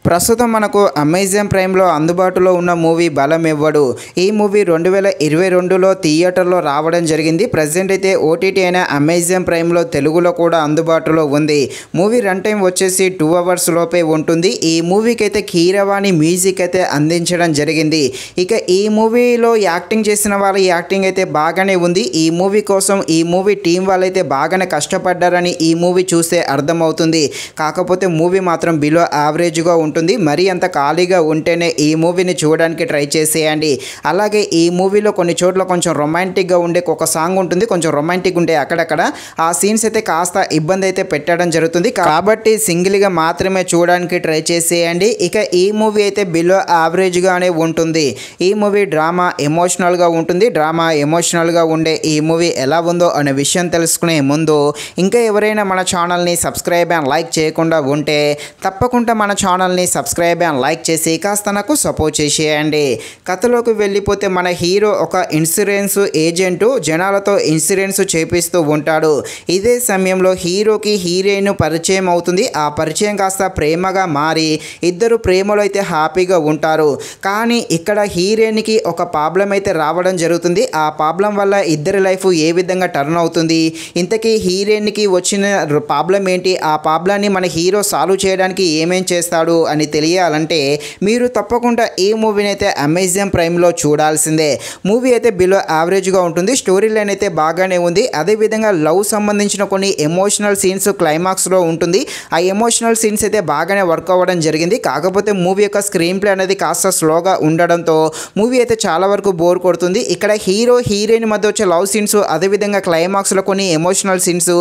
ప్రస్తుతం మనకు అమెజాన్ ప్రైమ్లో అందుబాటులో ఉన్న మూవీ బలం ఇవ్వడు. ఈ మూవీ 2022లో థియేటర్లో రావడం జరిగింది. ప్రజెంట్ అయితే ఓటీటీ అయిన అమెజాన్ ప్రైమ్లో తెలుగులో కూడా అందుబాటులో ఉంది. మూవీ రన్ టైం వచ్చేసి 2 అవర్స్ లోపే ఉంటుంది. ఈ మూవీకి అయితే కీరవాణి మ్యూజిక్ అయితే అందించడం జరిగింది. ఇక ఈ మూవీలో యాక్టింగ్ చేసిన వాళ్ళ యాక్టింగ్ అయితే బాగానే ఉంది. ఈ మూవీ కోసం ఈ మూవీ టీం వాళ్ళైతే బాగానే కష్టపడ్డారని ఈ మూవీ చూస్తే అర్థమవుతుంది. కాకపోతే మూవీ మాత్రం బిలో యావరేజ్గా ఉంటుంది. మరీ అంత ఖాళీగా ఉంటేనే ఈ మూవీని చూడడానికి ట్రై చేసేయండి. అలాగే ఈ మూవీలో కొన్ని చోట్ల కొంచెం రొమాంటిక్గా ఉండే ఒక సాంగ్ ఉంటుంది. కొంచెం రొమాంటిక్ ఉంటే అక్కడక్కడ ఆ సీన్స్ అయితే కాస్త ఇబ్బంది అయితే పెట్టడం జరుగుతుంది. కాబట్టి సింగిల్గా మాత్రమే చూడడానికి ట్రై చేసేయండి. ఇక ఈ మూవీ అయితే బిలో యావరేజ్గానే ఉంటుంది. ఈ మూవీ డ్రామా ఎమోషనల్గా ఉంటుంది. డ్రామా ఎమోషనల్గా ఉండే ఈ మూవీ ఎలా ఉందో అనే విషయం తెలుసుకునే ముందు ఇంకా ఎవరైనా మన ఛానల్ని సబ్స్క్రైబ్ అండ్ లైక్ చేయకుండా ఉంటే తప్పకుండా మన ఛానల్ని సబ్స్క్రైబ్ అండ్ లైక్ చేసి కాస్త నాకు సపోర్ట్ చేసేయండి. కథలోకి వెళ్ళిపోతే మన హీరో ఒక ఇన్సూరెన్స్ ఏజెంటు జనాలతో ఇన్సూరెన్స్ చేపిస్తూ ఉంటాడు. ఇదే సమయంలో హీరోకి హీరోయిన్ పరిచయం అవుతుంది. ఆ పరిచయం కాస్త ప్రేమగా మారి ఇద్దరు ప్రేమలో అయితే హ్యాపీగా ఉంటారు. కానీ ఇక్కడ హీరోయిన్కి ఒక ప్రాబ్లం అయితే రావడం జరుగుతుంది. ఆ ప్రాబ్లం వల్ల ఇద్దరి లైఫ్ ఏ విధంగా టర్న్ అవుతుంది, ఇంతకీ హీరోయిన్కి వచ్చిన ప్రాబ్లం ఏంటి, ఆ ప్రాబ్లాన్ని మన హీరో సాల్వ్ చేయడానికి ఏమేం చేస్తాడు అని తెలియాలంటే మీరు తప్పకుండా ఈ మూవీని అయితే అమెజాన్ ప్రైమ్లో చూడాల్సిందే. మూవీ అయితే బిలో యావరేజ్గా ఉంటుంది. స్టోరీ లైన్ అయితే బాగానే ఉంది. అదేవిధంగా లవ్ సంబంధించిన కొన్ని ఎమోషనల్ సీన్స్ క్లైమాక్స్లో ఉంటుంది. ఆ ఎమోషనల్ సీన్స్ అయితే బాగానే వర్క్ అవ్వడం జరిగింది. కాకపోతే మూవీ యొక్క స్క్రీన్ ప్లే అనేది కాస్త స్లోగా ఉండడంతో మూవీ అయితే చాలా వరకు బోర్ కొడుతుంది. ఇక్కడ హీరో హీరోయిన్ మధ్య వచ్చే లవ్ సీన్స్ అదేవిధంగా క్లైమాక్స్లో కొన్ని ఎమోషనల్ సీన్స్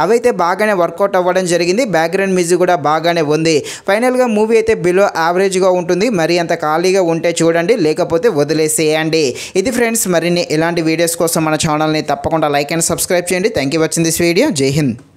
అవైతే బాగానే వర్కౌట్ అవ్వడం జరిగింది. బ్యాక్గ్రౌండ్ మ్యూజిక్ కూడా బాగానే ఉంది. ఫైనల్గా మూవీ అయితే బిలో యావరేజ్గా ఉంటుంది. మరి అంత ఖాళీగా ఉంటే చూడండి, లేకపోతే వదిలేసేయండి. ఇది ఫ్రెండ్స్, మరిన్ని ఇలాంటి వీడియోస్ కోసం మన ఛానల్ని తప్పకుండా లైక్ అండ్ సబ్స్క్రైబ్ చేయండి. Thank you watching this video. జై హింద్.